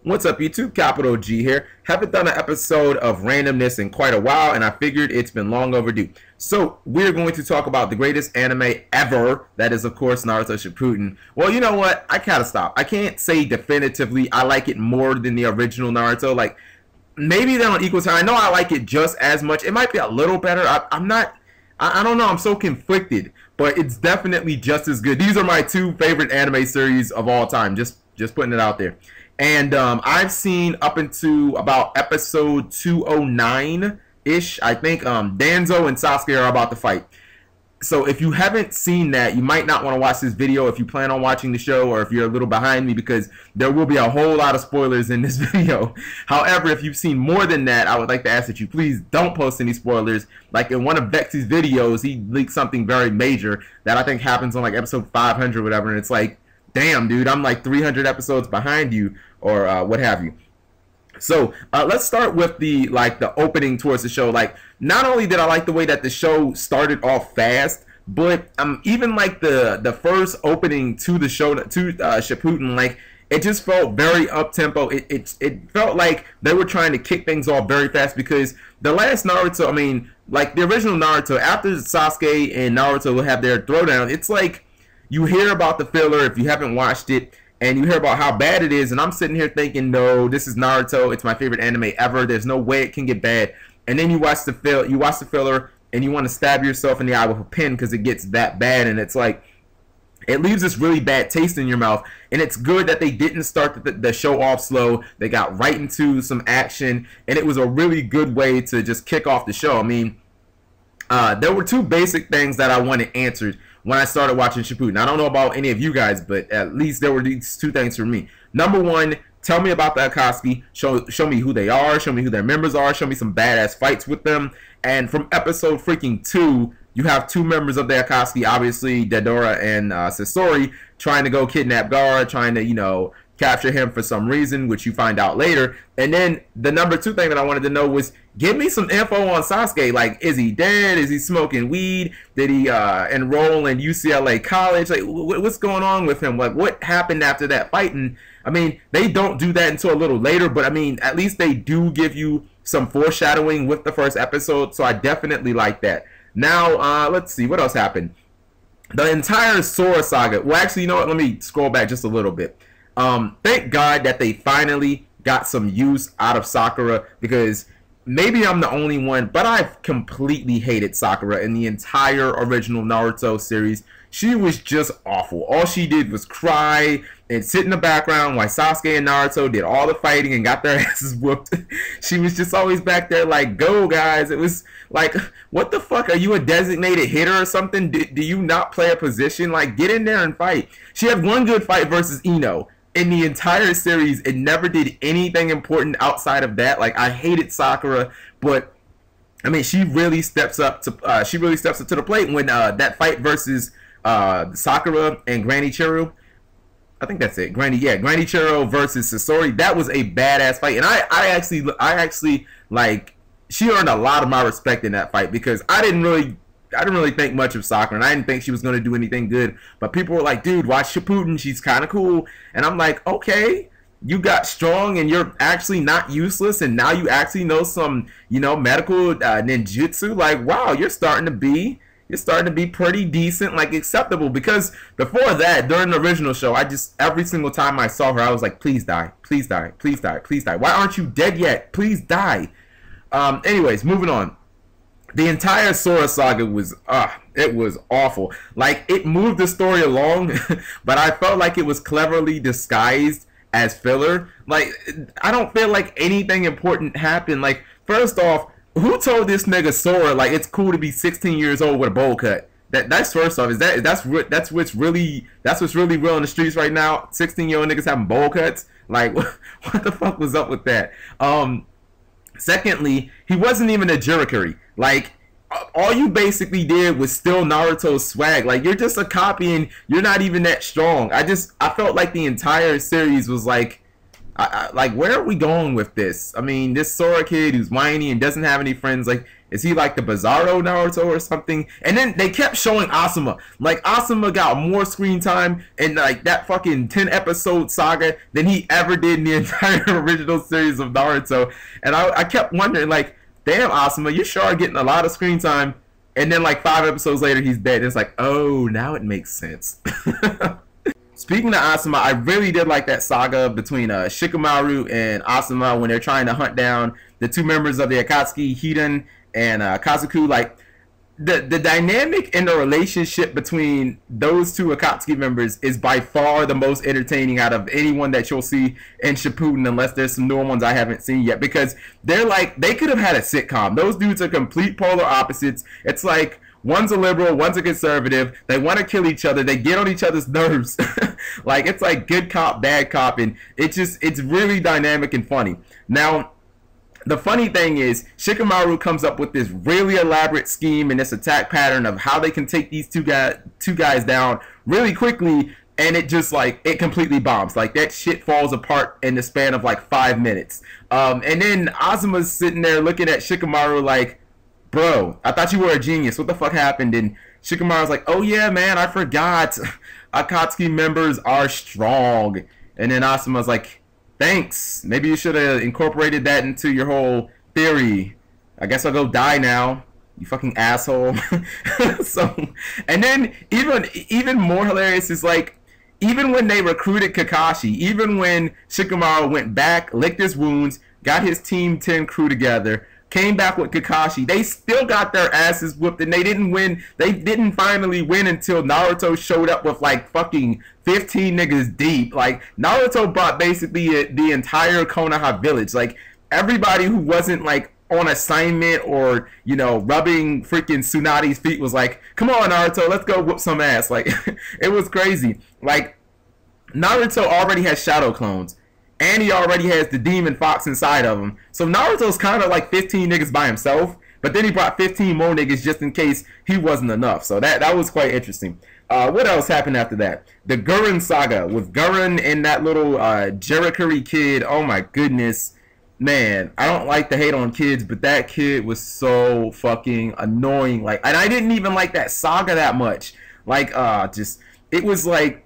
What's up, YouTube? Capital G here. Haven't done an episode of randomness in quite a while, and I figured it's been long overdue. So we're going to talk about the greatest anime ever. That is, of course, Naruto Shippuden. Well, you know what? I gotta stop. I can't say definitively I like it more than the original Naruto. Like, maybe they're on equal time. I know I like it just as much. It might be a little better. I'm not. I don't know. I'm so conflicted, but it's definitely just as good. These are my two favorite anime series of all time. Just putting it out there. And I've seen up into about episode 209-ish. I think Danzo and Sasuke are about to fight. So if you haven't seen that, you might not want to watch this video if you plan on watching the show, or if you're a little behind me, because there will be a whole lot of spoilers in this video. However, if you've seen more than that, I would like to ask that you please don't post any spoilers. Like in one of Vexy's videos, he leaked something very major that I think happens on like episode 500 or whatever, and it's like, damn, dude, I'm like 300 episodes behind you, or what have you. So let's start with the opening towards the show. Like, not only did I like the way that the show started off fast, but even like the first opening to the show, to Shippuden, like, it just felt very up tempo. It felt like they were trying to kick things off very fast, because the last Naruto, I mean, like the original Naruto, after Sasuke and Naruto will have their throwdown, it's like you hear about the filler if you haven't watched it, and you hear about how bad it is, and I'm sitting here thinking, no, this is Naruto. It's my favorite anime ever. There's no way it can get bad. And then you watch the filler, and you want to stab yourself in the eye with a pin because it gets that bad, and it's like, it leaves this really bad taste in your mouth. And it's good that they didn't start the show off slow. They got right into some action, and it was a really good way to just kick off the show. I mean, there were two basic things that I wanted answered when I started watching Shippuden. I don't know about any of you guys, but at least there were these two things for me. Number one, tell me about the Akatsuki. Show me who they are. Show me who their members are. Show me some badass fights with them. And from episode freaking 2, you have two members of the Akatsuki, obviously Adora and Sasori, trying to go kidnap Gaara, trying to, you know, capture him for some reason, which you find out later. And then the number two thing that I wanted to know was, give me some info on Sasuke. Like, is he dead? Is he smoking weed? Did he enroll in UCLA college? Like, what's going on with him? Like, what happened after that fight? And I mean, they don't do that until a little later, but I mean, at least they do give you some foreshadowing with the first episode, so I definitely like that. Now, let's see, what else happened? The entire Sora Saga. Well, actually, you know what? Let me scroll back just a little bit. Thank God that they finally got some use out of Sakura, because maybe I'm the only one, but I've completely hated Sakura in the entire original Naruto series. She was just awful. All she did was cry and sit in the background while Sasuke and Naruto did all the fighting and got their asses whooped. She was just always back there like, go guys. It was like, what the fuck? Are you a designated hitter or something? Do you not play a position? Like, get in there and fight. She had one good fight versus Ino. In the entire series, it never did anything important outside of that. Like, I hated Sakura, but I mean, she really steps up to the plate when that fight versus Sakura and Granny Chiyo. I think that's it. Granny Chiyo versus Sasori. That was a badass fight, and I actually like, she earned a lot of my respect in that fight, because I didn't really think much of Sakura, and I didn't think she was going to do anything good. But people were like, dude, watch Shippuden, she's kind of cool. And I'm like, okay, you got strong, and you're actually not useless, and now you actually know some, you know, medical ninjutsu. Like, wow, you're starting to be pretty decent, like acceptable. Because before that, during the original show, every single time I saw her, I was like, please die, please die, please die, please die. Why aren't you dead yet? Please die. Anyways, moving on. The entire Sora Saga was, it was awful. Like, it moved the story along, but I felt like it was cleverly disguised as filler. Like, I don't feel like anything important happened. Like, first off, who told this nigga Sora, like, it's cool to be 16 years old with a bowl cut? That's first off. That's what's really real in the streets right now? 16-year-old niggas having bowl cuts? Like, what the fuck was up with that? Secondly, he wasn't even a Jirikuri. Like, all you basically did was steal Naruto's swag. Like, you're just a copy, and you're not even that strong. I felt like the entire series was like, Like, where are we going with this? I mean, this Sora kid who's whiny and doesn't have any friends, like, is he like the Bizarro Naruto or something? And then they kept showing Asuma. Like, Asuma got more screen time in like that fucking 10-episode saga than he ever did in the entire original series of Naruto. And I kept wondering, like, damn, Asuma, you sure are getting a lot of screen time. And then like 5 episodes later, he's dead. It's like, oh, now it makes sense. Speaking of Asuma, I really did like that saga between Shikamaru and Asuma when they're trying to hunt down the 2 members of the Akatsuki, Hidan and Kazuku. Like, the dynamic in the relationship between those 2 Akatsuki members is by far the most entertaining out of anyone that you'll see in Shippuden, unless there's some newer ones I haven't seen yet, because they're like, they could have had a sitcom. Those dudes are complete polar opposites. It's like, one's a liberal, one's a conservative. They want to kill each other. They get on each other's nerves. Like, it's like good cop, bad cop, and it's really dynamic and funny. Now, the funny thing is, Shikamaru comes up with this really elaborate scheme and this attack pattern of how they can take these two guys down really quickly, and it just, like, it completely bombs. Like, that shit falls apart in the span of like 5 minutes. And then Azuma's sitting there looking at Shikamaru like, bro, I thought you were a genius. What the fuck happened? And Shikamaru's like, oh yeah, man, I forgot. Akatsuki members are strong. And then Asuma's like, thanks. Maybe you should have incorporated that into your whole theory. I guess I'll go die now, you fucking asshole. So, and then even more hilarious is, like, even when they recruited Kakashi, even when Shikamaru went back, licked his wounds, got his Team 10 crew together, came back with Kakashi, they still got their asses whooped, and they didn't win. They didn't finally win until Naruto showed up with like fucking 15 niggas deep. Like, Naruto brought basically the entire Konoha village. Like, everybody who wasn't like on assignment or, you know, rubbing freaking Tsunami's feet was like, come on Naruto, let's go whoop some ass. Like, it was crazy. Like, Naruto already has shadow clones, and he already has the demon fox inside of him. So Naruto's kind of like 15 niggas by himself, but then he brought 15 more niggas just in case he wasn't enough. So that was quite interesting. What else happened after that? The Gurren Saga with Gurren and that little Jericho kid. Oh my goodness. Man, I don't like to hate on kids, but that kid was so fucking annoying. Like, and I didn't even like that saga that much. Like, it was like,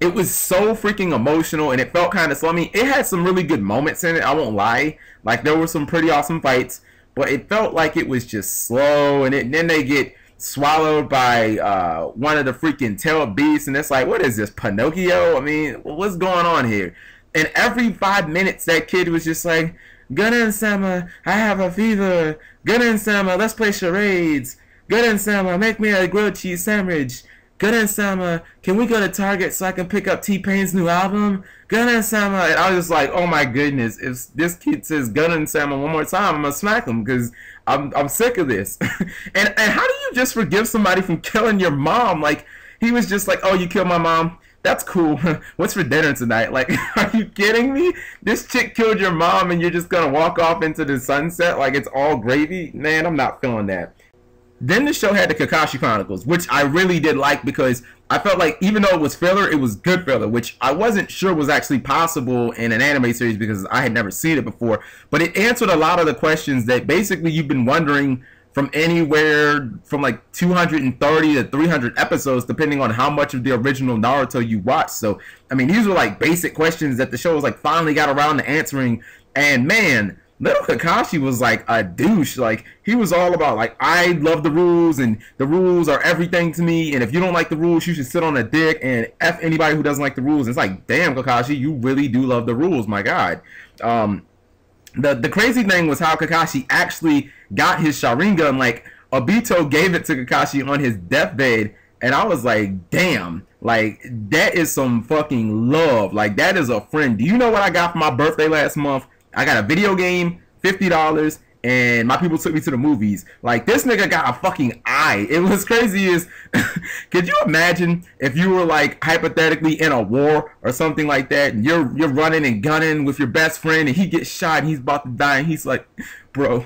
it was so freaking emotional, and it felt kind of slow. I mean, it had some really good moments in it, I won't lie. Like, there were some pretty awesome fights, but it felt like it was just slow, and then they get swallowed by one of the freaking tail beasts, and it's like, what is this, Pinocchio? I mean, what's going on here? And every 5 minutes, that kid was just like, Gurren-sama, I have a fever. Gurren-sama, let's play charades. Gurren-sama, make me a grilled cheese sandwich. Gurren-sama, can we go to Target so I can pick up T-Pain's new album? Gurren-sama. And I was just like, oh my goodness, if this kid says Gurren-sama one more time, I'm gonna smack him, because I'm sick of this. and how do you just forgive somebody from killing your mom? Like, he was just like, oh, you killed my mom? That's cool. What's for dinner tonight? Like, are you kidding me? This chick killed your mom and you're just gonna walk off into the sunset like it's all gravy? Man, I'm not feeling that. Then the show had the Kakashi Chronicles, which I really did like, because I felt like even though it was filler, it was good filler, which I wasn't sure was actually possible in an anime series because I had never seen it before. But it answered a lot of the questions that basically you've been wondering from anywhere from like 230 to 300 episodes, depending on how much of the original Naruto you watch. So, I mean, these were like basic questions that the show was like finally got around to answering. And man, little Kakashi was like a douche. Like, he was all about like, I love the rules and the rules are everything to me, and if you don't like the rules, you should sit on a dick and F anybody who doesn't like the rules. And it's like, damn, Kakashi, you really do love the rules, my God. The crazy thing was how Kakashi actually got his Sharingan. Like, Obito gave it to Kakashi on his deathbed, and I was like, damn, like, that is some fucking love. Like, that is a friend. Do you know what I got for my birthday last month? I got a video game, $50, and my people took me to the movies. Like, this nigga got a fucking eye. It was crazy is, could you imagine if you were like hypothetically in a war or something like that, and you're running and gunning with your best friend, and he gets shot and he's about to die, and he's like, bro,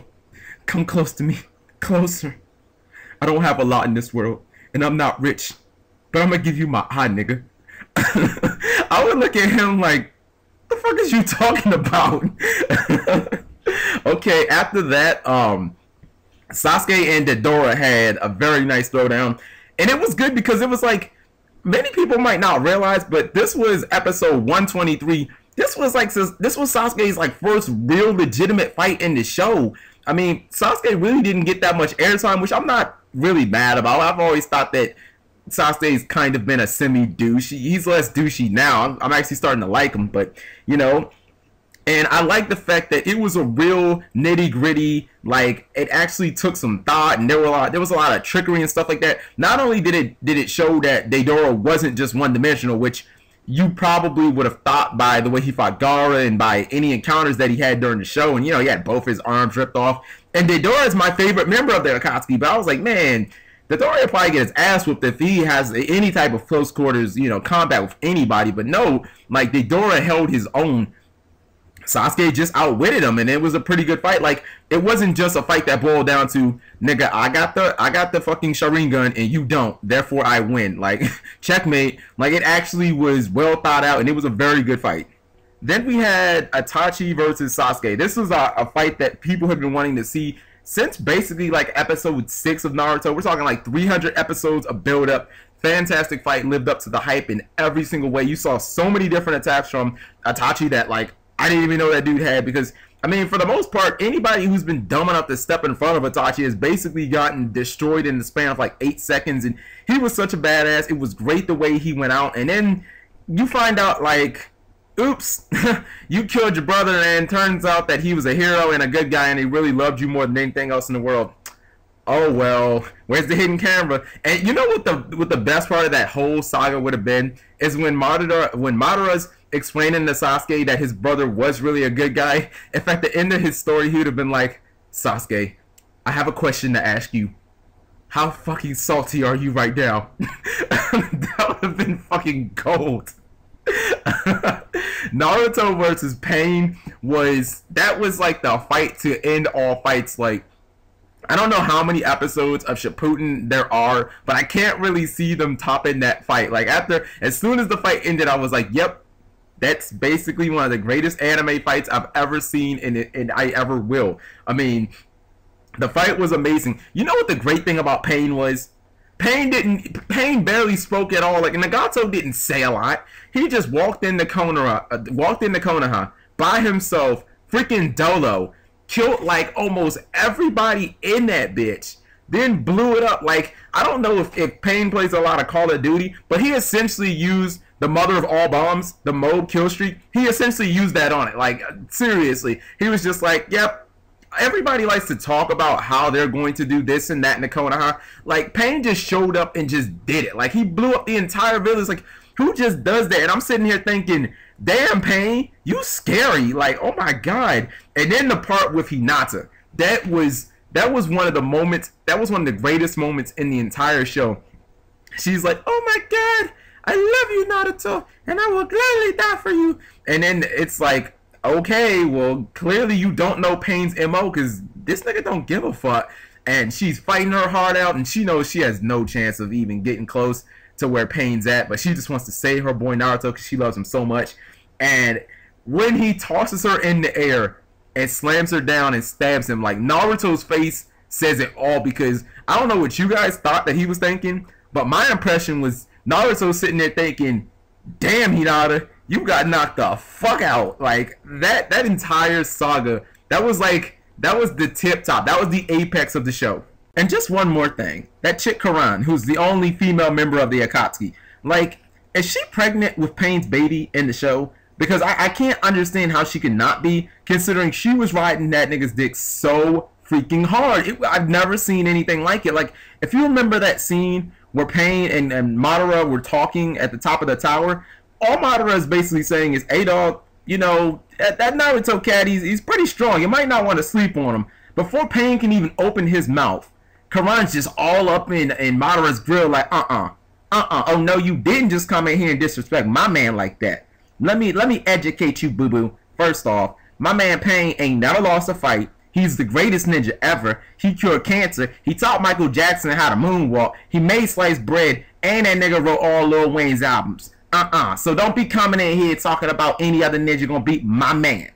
come close to me, closer. I don't have a lot in this world, and I'm not rich, but I'm gonna give you my eye, nigga. I would look at him like, The fuck is you talking about? Okay, after that, Sasuke and Adora had a very nice throwdown, and it was good because it was like, many people might not realize, but this was episode 123. This was Sasuke's like first real legitimate fight in the show. I mean, Sasuke really didn't get that much airtime, which I'm not really mad about. I've always thought that Sasuke's kind of been a semi-douche. He's less douchey now. I'm actually starting to like him, but you know. And I like the fact that it was a real nitty gritty, like it actually took some thought, and there was a lot of trickery and stuff like that. Not only did it show that Adora wasn't just one dimensional, which you probably would have thought by the way he fought Gaara and by any encounters that he had during the show, and you know, he had both his arms ripped off. And Adora is my favorite member of the Akatsuki, but I was like, man, Adora would probably get his ass whooped if he has any type of close quarters, you know, combat with anybody. But no, like Adora held his own. Sasuke just outwitted him, and it was a pretty good fight. Like, it wasn't just a fight that boiled down to, nigga, I got the fucking Sharingan and you don't, therefore I win. Like, checkmate. Like, it actually was well thought out, and it was a very good fight. Then we had Itachi versus Sasuke. This was a fight that people have been wanting to see since basically like episode 6 of Naruto. We're talking like 300 episodes of build up. Fantastic fight, lived up to the hype in every single way. You saw so many different attacks from Itachi that like I didn't even know that dude had, because I mean, for the most part, anybody who's been dumb enough to step in front of Itachi has basically gotten destroyed in the span of like 8 seconds, and he was such a badass. It was great the way he went out, and then you find out like, oops, you killed your brother, and turns out that he was a hero and a good guy, and he really loved you more than anything else in the world. Oh well, where's the hidden camera? And you know what the best part of that whole saga would have been is when Madara's explaining to Sasuke that his brother was really a good guy. If at the end of his story he would have been like, Sasuke, I have a question to ask you. How fucking salty are you right now? That would have been fucking gold. Naruto versus Pain was like the fight to end all fights. Like, I don't know how many episodes of Shippuden there are, but I can't really see them topping that fight. Like, as soon as the fight ended, I was like, yep, that's basically one of the greatest anime fights I've ever seen, and I ever will. I mean, the fight was amazing. You know what the great thing about Pain was? Pain barely spoke at all. Like, Nagato didn't say a lot. He just walked into Konoha by himself, freaking dolo, killed like almost everybody in that bitch, then blew it up. Like, I don't know if Pain plays a lot of Call of Duty, but he essentially used the mother of all bombs, the Mob kill streak. He essentially used that on it. Like, seriously, he was just like, yep, everybody likes to talk about how they're going to do this and that in the Konoha. Like, Pain just showed up and just did it. Like, he blew up the entire village. Like, who just does that? And I'm sitting here thinking, damn, Pain, you scary. Like, oh my god. And then the part with Hinata, that was one of the moments, that was one of the greatest moments in the entire show. She's like, oh my god, I love you, Naruto, and I will gladly die for you. And then it's like, okay, well, clearly you don't know Pain's MO, because this nigga don't give a fuck. And she's fighting her heart out, and she knows she has no chance of even getting close to where Pain's at, but she just wants to save her boy Naruto because she loves him so much. And when he tosses her in the air and slams her down and stabs him, like, Naruto's face says it all, because I don't know what you guys thought that he was thinking, but my impression was Naruto sitting there thinking, damn, Hinata, you got knocked the fuck out. Like, that entire saga, that was the tip top. That was the apex of the show. And just one more thing. That chick Karan, who's the only female member of the Akatsuki, like, is she pregnant with Pain's baby in the show? Because I can't understand how she could not be, considering she was riding that nigga's dick so freaking hard. I've never seen anything like it. Like, if you remember that scene where Pain and Madara were talking at the top of the tower, all Madara is basically saying is, hey dog, you know, that Naruto cat, he's pretty strong. You might not want to sleep on him. Before Pain can even open his mouth, Karan's just all up in Madara's grill like, oh no, you didn't just come in here and disrespect my man like that. Let me educate you, boo-boo. First off, my man Pain ain't never lost a fight. He's the greatest ninja ever. He cured cancer. He taught Michael Jackson how to moonwalk. He made sliced bread, and that nigga wrote all Lil Wayne's albums. So don't be coming in here talking about any other ninja gonna beat my man.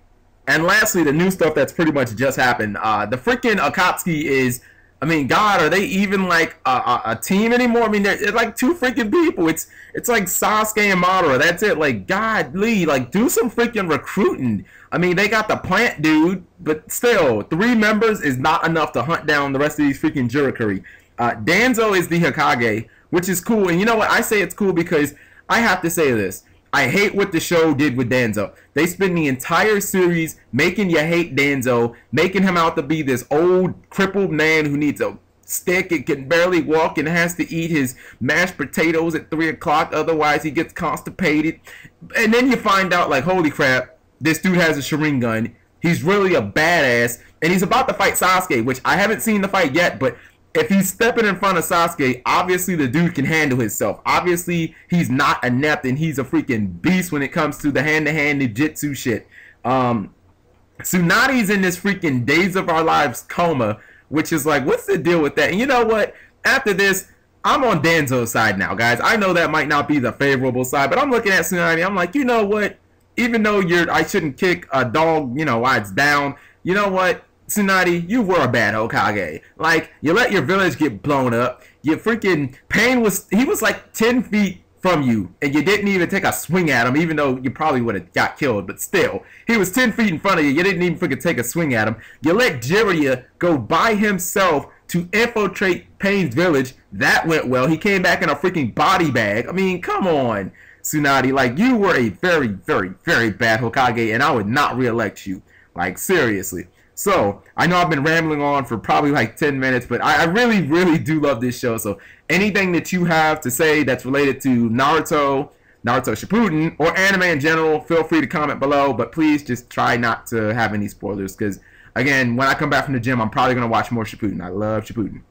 And lastly, the new stuff that's pretty much just happened. The freaking Akatsuki is, I mean, God, are they even like a team anymore? I mean, they're like two freaking people. It's like Sasuke and Adora. That's it. Like, godly, like do some freaking recruiting. I mean, they got the plant dude, but still, 3 members is not enough to hunt down the rest of these freaking Jurikuri. Danzo is the Hokage, which is cool. And you know what? I say it's cool because I have to say this. I hate what the show did with Danzo. They spent the entire series making you hate Danzo, making him out to be this old, crippled man who needs a stick and can barely walk and has to eat his mashed potatoes at 3 o'clock, otherwise he gets constipated. And then you find out, like, holy crap, this dude has a Sharingan. He's really a badass, and he's about to fight Sasuke, which I haven't seen the fight yet, but if he's stepping in front of Sasuke, obviously the dude can handle himself. Obviously, he's not inept, and he's a freaking beast when it comes to the hand-to-hand ninjutsu shit. Tsunami's in this freaking Days of Our Lives coma, which is like, what's the deal with that? And you know what? After this, I'm on Danzo's side now, guys. I know that might not be the favorable side, but I'm looking at Tsunami. I'm like, you know what? Even though I shouldn't kick a dog, you know, while it's down, you know what? Tsunami, you were a bad Hokage. Like, you let your village get blown up. You freaking Pain he was like 10 feet from you, and you didn't even take a swing at him, even though you probably would have got killed. But still, he was 10 feet in front of you. You didn't even freaking take a swing at him. You let Jiraiya go by himself to infiltrate Pain's village. That went well. He came back in a freaking body bag. I mean, come on, Tsunami. Like, you were a very, very, very bad Hokage, and I would not re-elect you. Like, seriously. So, I know I've been rambling on for probably like 10 minutes, but I really, really do love this show. So, anything that you have to say that's related to Naruto Shippuden, or anime in general, feel free to comment below. But please just try not to have any spoilers, because, again, when I come back from the gym, I'm probably going to watch more Shippuden. I love Shippuden.